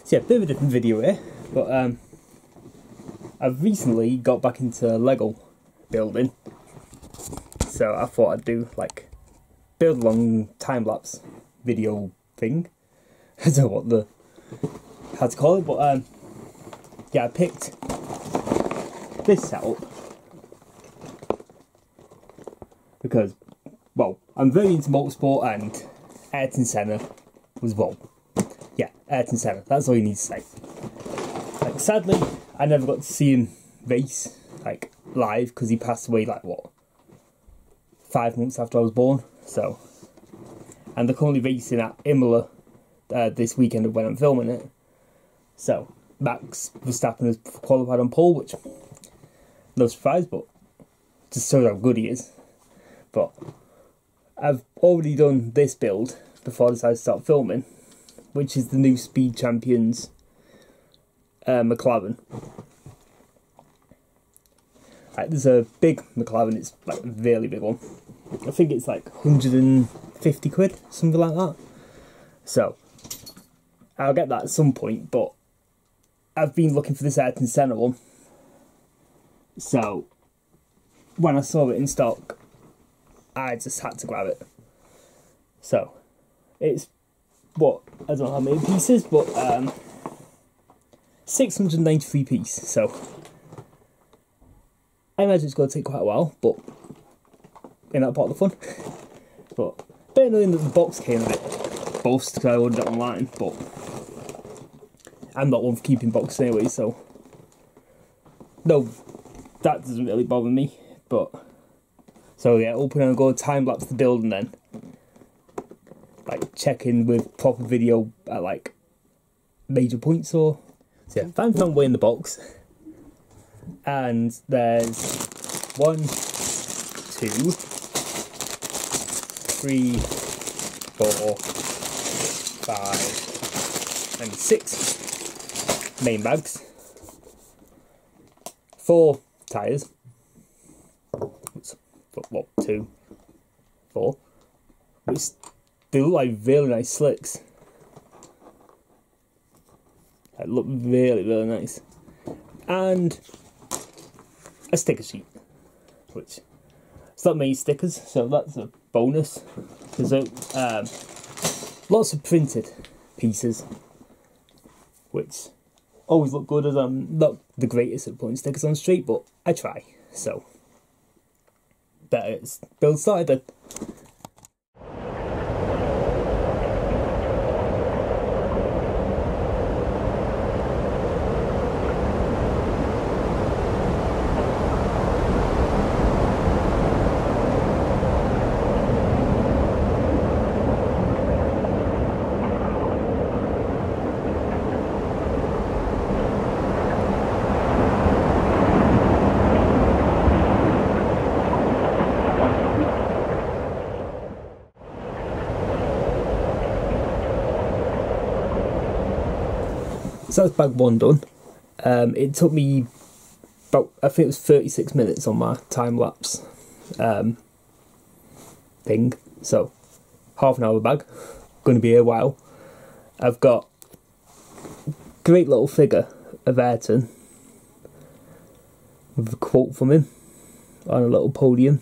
So yeah, a bit of a different video here, but I've recently got back into Lego building, so I thought I'd do like build along time lapse video thing. I don't know how to call it, but yeah, I picked this setup because, well, I'm very into motorsport, and Ayrton Senna was, well, yeah, Ayrton Senna, that's all you need to say. Like, sadly, I never got to see him race, like, live, because he passed away, like, what, 5 months after I was born, so. And they're currently racing at Imola this weekend when I'm filming it. So, Max Verstappen has qualified on pole, which, no surprise, but just shows how good he is. But I've already done this build before I decided to start filming, which is the new Speed Champions McLaren. There's a big McLaren, it's like a really big one. I think it's like 150 quid, something like that. So, I'll get that at some point, but I've been looking for this Ayrton Senna one. So, when I saw it in stock, I just had to grab it. So, it's, what, I don't know how many pieces, but 693 pieces, so I imagine it's going to take quite a while, but in that part of the fun. But, a bit annoying that the box came a bit bust because I ordered it online, but I'm not one for keeping boxes anyway, so no, that doesn't really bother me, but so yeah, open and go time lapse the build, and then like check in with proper video at like major points. Or so yeah, found way in the box, and there's 1, 2, 3, 4, 5, and 6 main bags, 4 tyres. What, 2, 4, which they look like really nice slicks. They look really, really nice. And a sticker sheet, which it's not many stickers, so that's a bonus. There's lots of printed pieces, which always look good, as I'm not the greatest at putting stickers on straight, but I try, so. Better it's build started then. So that's bag 1 done. It took me about, I think it was 36 minutes on my time lapse thing. So, half an hour bag. Going to be a while. I've got a great little figure of Ayrton with a quote from him on a little podium.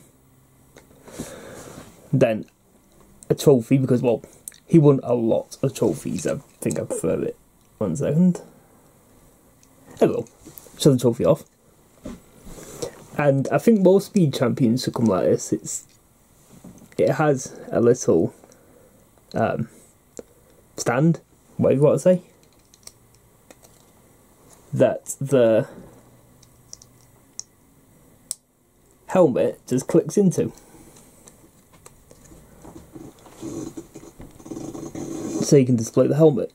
Then a trophy, because, well, he won a lot of trophies. I think I prefer it. 1 second. Hello. Show the trophy off. And I think most speed champions should come like this. It has a little stand, whatever you want to say, that the helmet just clicks into. So you can display the helmet.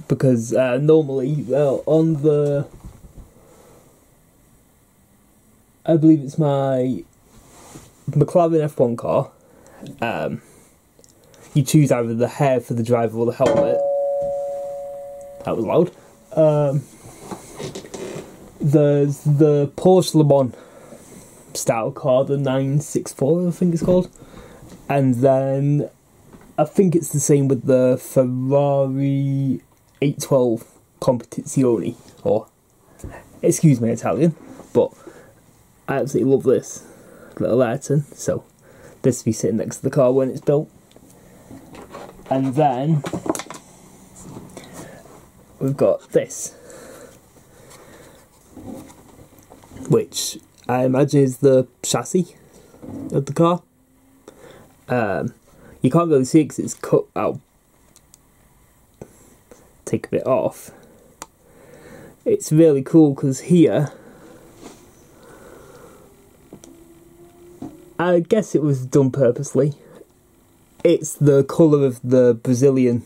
Because normally, well, on the, I believe it's my McLaren F1 car, you choose either the hair for the driver or the helmet. That was loud. There's the Porsche Le Mans style car, the 964, I think it's called. And then I think it's the same with the Ferrari 812 Competizione, or excuse me Italian, but I absolutely love this little Ayrton, so this will be sitting next to the car when it's built. And then we've got this, which I imagine is the chassis of the car. You can't really see it because it's cut out. Take a bit off. It's really cool because here, I guess it was done purposely. It's the colour of the Brazilian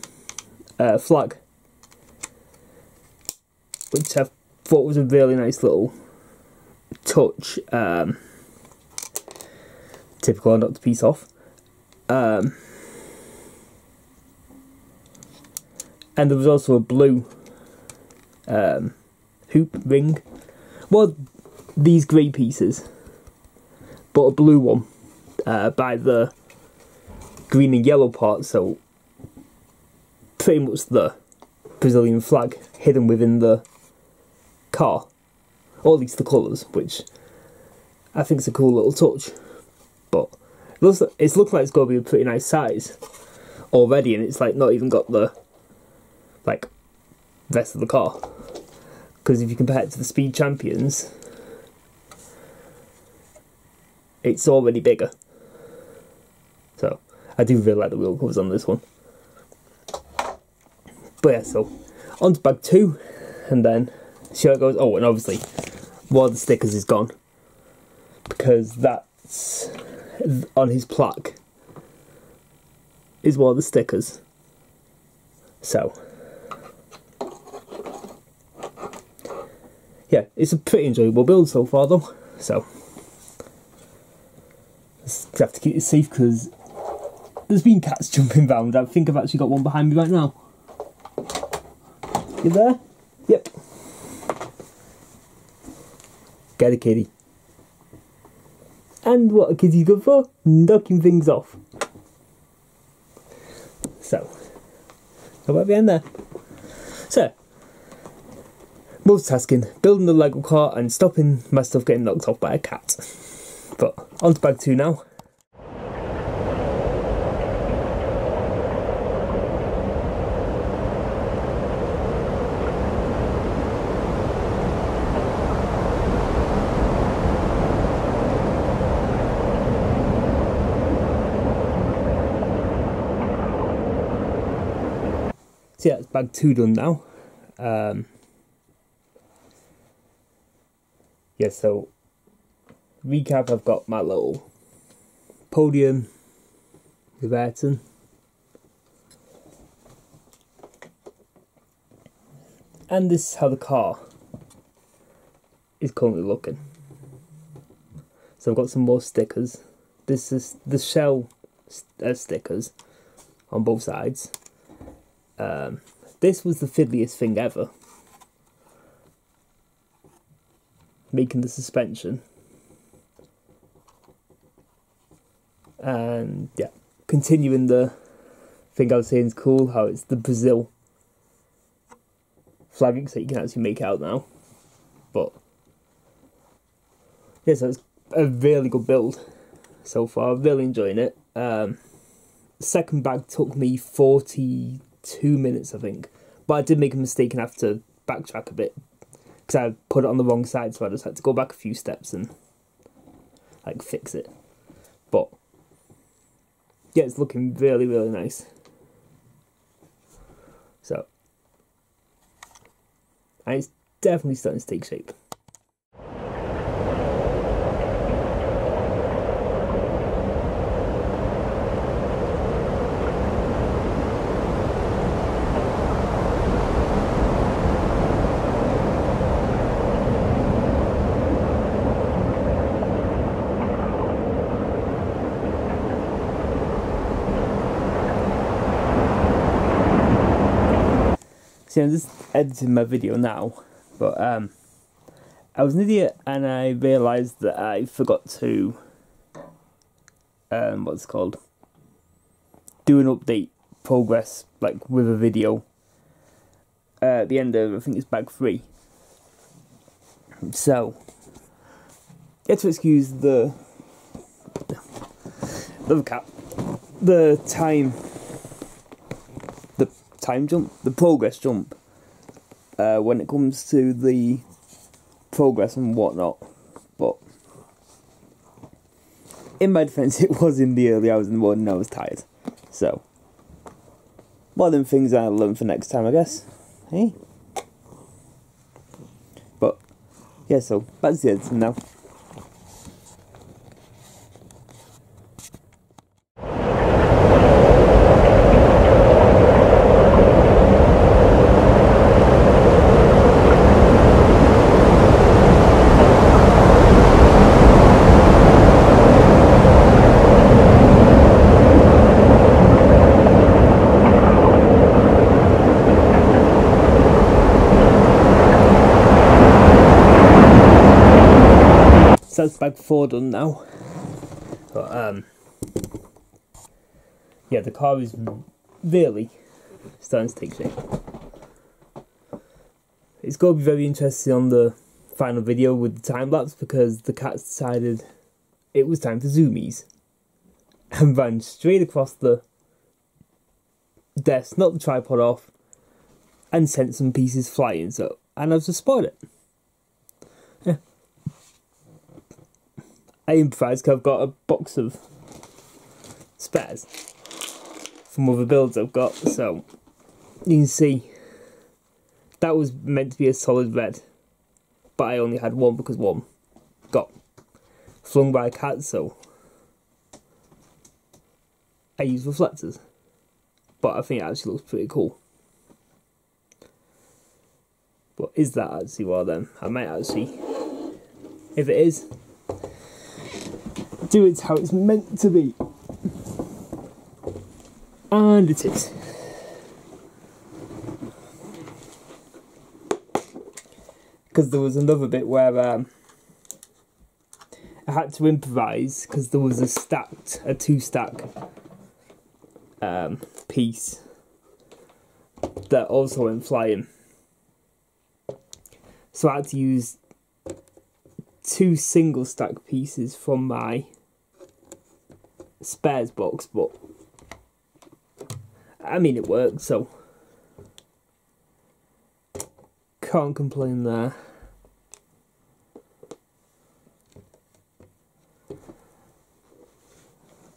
flag, which I thought was a really nice little touch. Typical, I knocked the piece off. And there was also a blue hoop ring. Well, these grey pieces, but a blue one by the green and yellow part, so pretty much the Brazilian flag hidden within the car, or at least the colours, which I think is a cool little touch. But it's looking like it's going to be a pretty nice size already, and it's like not even got the like rest of the car, because if you compare it to the Speed Champions, it's already bigger. So I do really like the wheel covers on this one. But yeah, so on to bag 2, and then see how it goes. Oh, and obviously one of the stickers is gone, because that's on his plaque is one of the stickers. So yeah, it's a pretty enjoyable build so far though, so just have to keep it safe because there's been cats jumping around. I think I've actually got one behind me right now. You there? Yep. Get a kitty. And what a kitty's good for? Knocking things off. So, go back behind there. So, multitasking, building the Lego car and stopping my stuff getting knocked off by a cat. But on to bag 2 now. So yeah, it's bag 2 done now. Yeah, so recap, I've got my little podium with Ayrton. And this is how the car is currently looking. So I've got some more stickers. This is the shell stickers on both sides. This was the fiddliest thing ever, making the suspension. And yeah, continuing the thing I was saying is cool, how it's the Brazil flagging, so you can actually make it out now. But yeah, so it's a really good build so far, I'm really enjoying it. Second bag took me 42 minutes, I think, but I did make a mistake and have to backtrack a bit because I put it on the wrong side, so I just had to go back a few steps and like fix it. But yeah, it's looking really, really nice. So, and it's definitely starting to take shape. See, I'm just editing my video now, but I was an idiot and I realised that I forgot to what's it called, do an update progress like with a video at the end of, I think it's bag 3. So, you have to excuse the cap, the time jump, the progress jump, when it comes to the progress and whatnot. But in my defence, it was in the early hours in the morning and I was tired. So, one of them things I'll learn for next time, I guess. Hey? But, yeah, so, back to the editing now. So that's bag 4 done now. But yeah, the car is really starting to take shape. It's going to be very interesting on the final video with the time lapse, because the cats decided it was time for zoomies and ran straight across the desk, knocked the tripod off, and sent some pieces flying. So, and I've just spotted it. Yeah. I improvised because I've got a box of spares from other builds I've got, so you can see that was meant to be a solid red, but I only had one because one got flung by a cat, so I used reflectors. But I think it actually looks pretty cool. But is that actually one of them? I might actually, if it is, do it how it's meant to be. And it is. Because there was another bit where I had to improvise, because there was a two-stack piece that also went flying. So I had to use 2 single stack pieces from my spares box, but I mean it worked, so can't complain there.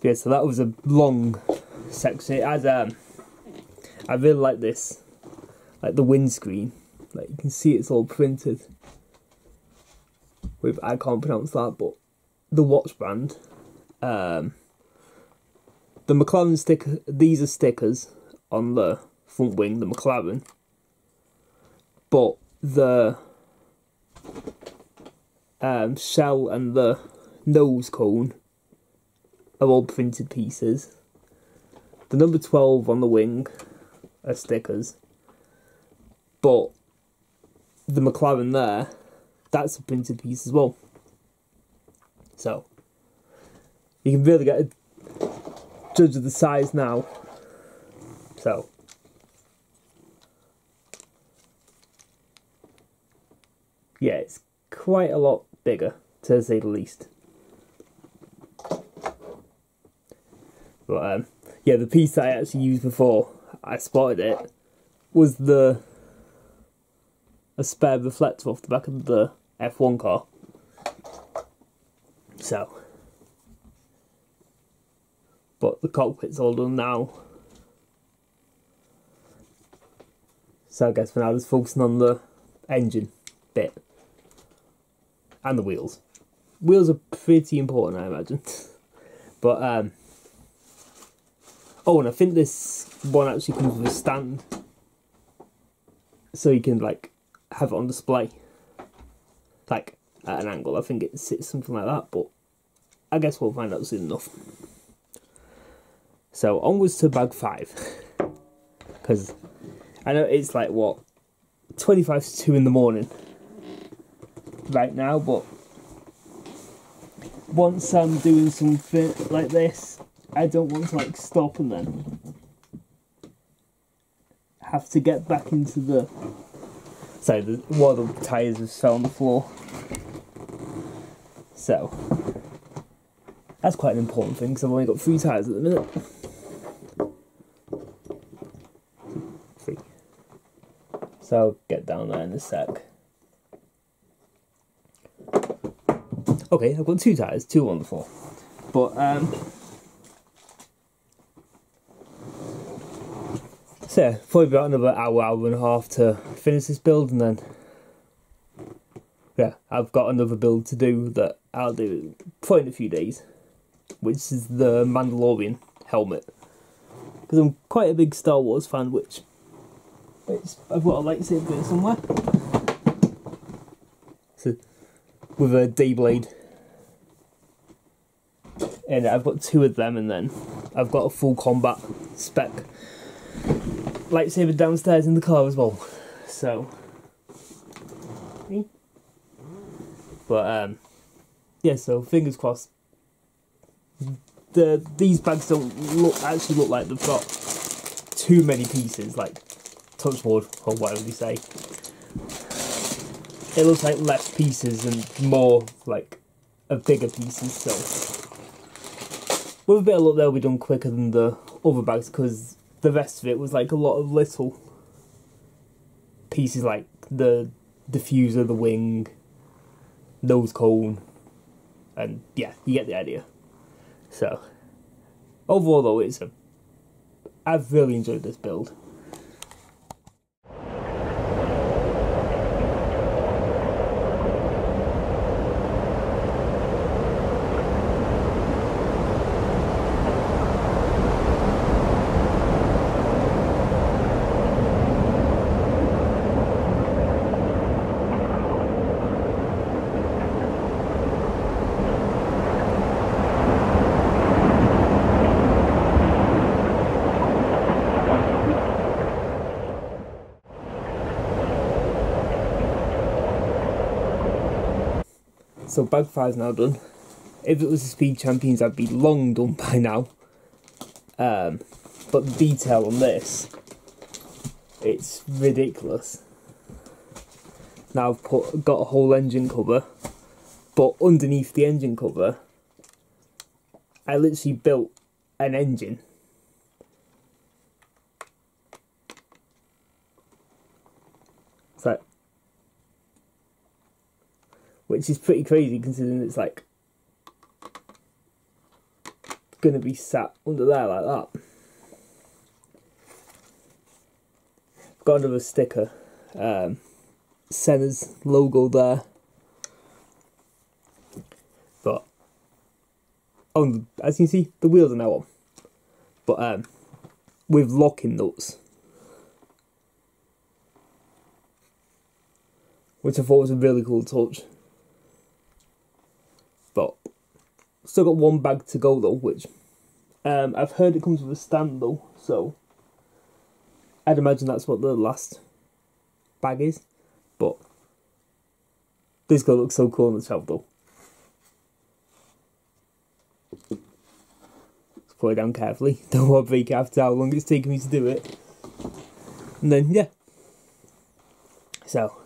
Yeah, so that was a long section. It has I really like this, like the windscreen. Like you can see it's all printed with, I can't pronounce that, but the watch band. The McLaren sticker, these are stickers on the front wing, the McLaren. But the shell and the nose cone are all printed pieces. The number 12 on the wing are stickers. But the McLaren there, that's a printed piece as well. So you can really get a judge of the size now. So yeah, it's quite a lot bigger, to say the least. But yeah, the piece that I actually used before I spotted it was a spare reflector off the back of the F1 car. So, but the cockpit's all done now. So I guess for now, just focusing on the engine bit and the wheels. Wheels are pretty important, I imagine. But oh, and I think this one actually comes with a stand, so you can like have it on display, like at an angle. I think it sits something like that, but I guess we'll find out soon enough. So onwards to bag 5, because I know it's like what 25 to 2 in the morning right now, but once I'm doing something like this, I don't want to like stop and then have to get back into the... So, one of the tyres has fell on the floor. So, that's quite an important thing, because I've only got 3 tyres at the minute. 3. So, I'll get down there in a sec. Okay, I've got 2 tyres, 2 on the floor. But, so yeah, probably about another hour and a half to finish this build, and then yeah, I've got another build to do that I'll do probably in a few days, which is the Mandalorian helmet. Because I'm quite a big Star Wars fan, which I've got a lightsaber there somewhere. So with a D-blade, and I've got 2 of them, and then I've got a full combat spec lightsaber downstairs in the car as well. So, but yeah. So fingers crossed. These bags don't actually look like they've got too many pieces, like touch wood or whatever they say. It looks like less pieces and more like bigger pieces. So with a bit of luck, they'll be done quicker than the other bags, because the rest of it was like a lot of little pieces, like the diffuser, the wing, nose cone, and yeah, you get the idea. So overall though, I've really enjoyed this build. So bag 5's now done. If it was the Speed Champions, I'd be long done by now. But the detail on this, it's ridiculous. Now I've got a whole engine cover, but underneath the engine cover, I literally built an engine. So, which is pretty crazy considering it's like gonna be sat under there like that. Got another sticker, Senna's logo there, but as you can see, the wheels are now on, but with locking nuts, which I thought was a really cool touch. But still got 1 bag to go though, which I've heard it comes with a stand though, so I'd imagine that's what the last bag is. But this guy looks so cool on the shelf though. Let's put it down carefully. Don't want to break it after how long it's taken me to do it. And then yeah. So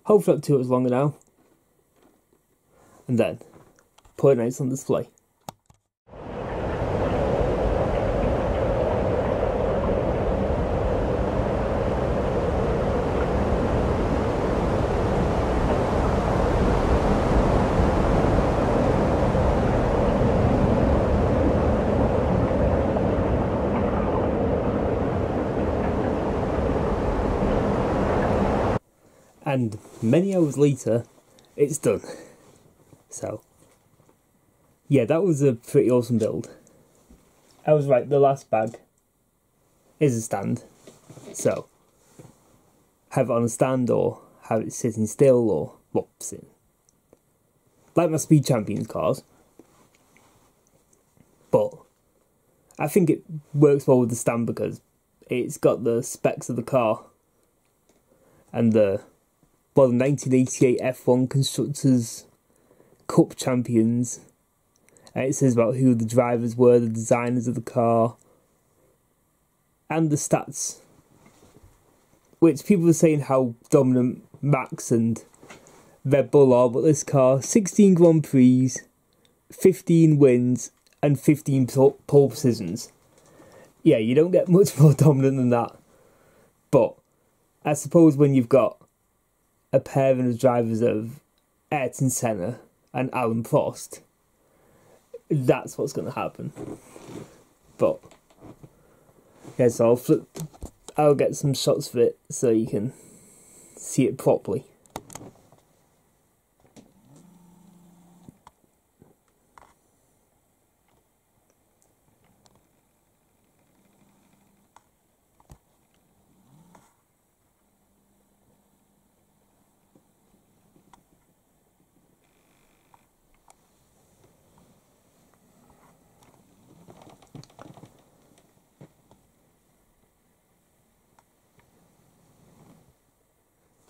hopefully not 2 hours longer now. And then put it nice on display. And many hours later, it's done. So, yeah, that was a pretty awesome build. I was right, the last bag is a stand. So, have it on a stand or have it sitting still or, well, sitting. Like my Speed Champions cars. But I think it works well with the stand because it's got the specs of the car and the 1988 F1 Constructors Cup champions. And it says about who the drivers were, the designers of the car, and the stats which people are saying how dominant Max and Red Bull are, but this car, 16 Grand Prix, 15 wins, and 15 pole positions. Yeah, you don't get much more dominant than that. But I suppose when you've got a pair of drivers of Ayrton Senna and Alan Prost, that's what's going to happen. But yeah, so I'll get some shots of it so you can see it properly.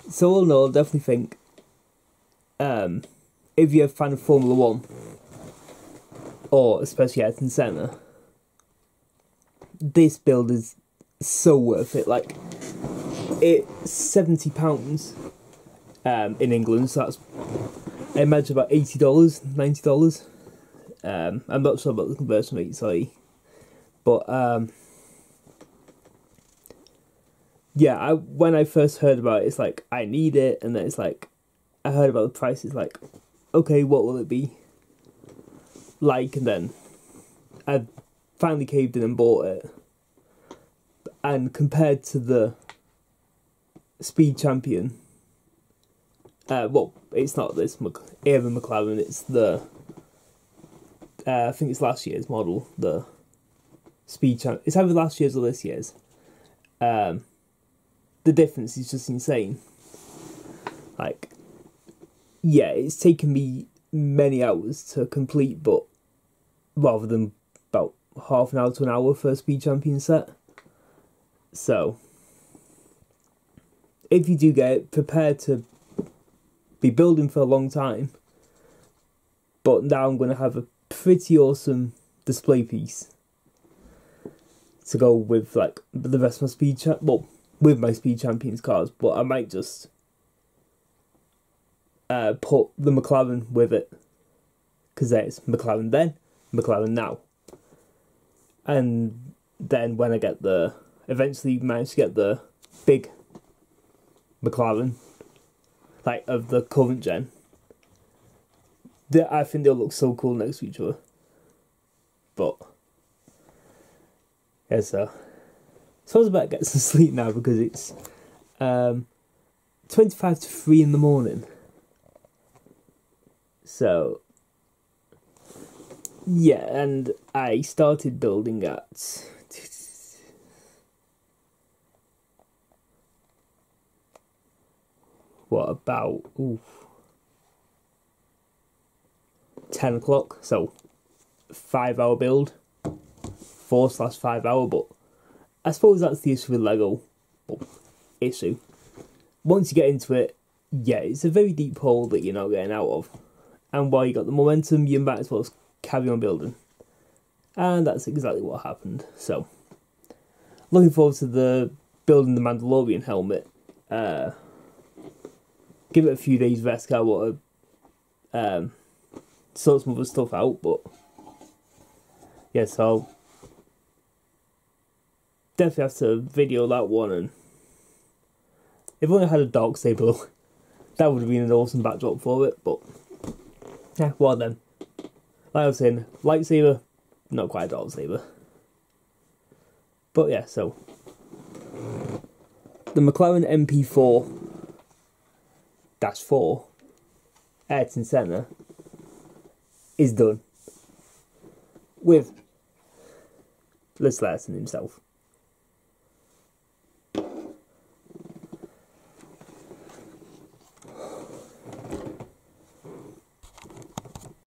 So all in all, I definitely think if you're a fan of Formula 1, or especially Ayrton Senna, this build is so worth it. Like, it's £70 in England, so that's, I imagine, about $80, $90. I'm not sure about the conversion rate, sorry. But yeah, when I first heard about it, it's like, I need it, and then it's like, I heard about the price, it's like, okay, what will it be like? And then I finally caved in and bought it. And compared to the Speed Champion, well, it's not this era McLaren, it's the, I think it's last year's model, the Speed Champion. It's either last year's or this year's. The difference is just insane. Like, yeah, it's taken me many hours to complete, but rather than about half an hour to an hour for a Speed Champion set. So, if you do get it, prepare to be building for a long time. But now I'm going to have a pretty awesome display piece to go with, like, the rest of my with my Speed Champions cars, but I might just put the McLaren with it, because there's McLaren then, McLaren now. And then when I get eventually manage to get the big McLaren, like of the current gen, I think they'll look so cool next to each other. But yeah, so I suppose I better get some sleep now, because it's 25 to 3 in the morning. So yeah, and I started building at what, about 10 o'clock, so 5-hour build, 4/5 hour, but I suppose that's the issue with Lego. Well, issue. Once you get into it, yeah, it's a very deep hole that you're not getting out of. And while you got the momentum, you might as well carry on building. And that's exactly what happened. So, looking forward to building the Mandalorian helmet. Give it a few days rest, I want to sort some other stuff out, but yeah, so definitely have to video that one. And if only I had a dark saber, that would have been an awesome backdrop for it. But yeah, well then, like I was saying, lightsaber, not quite a dark saber. But yeah, so the McLaren MP4-4 Ayrton Senna is done with Ayrton himself.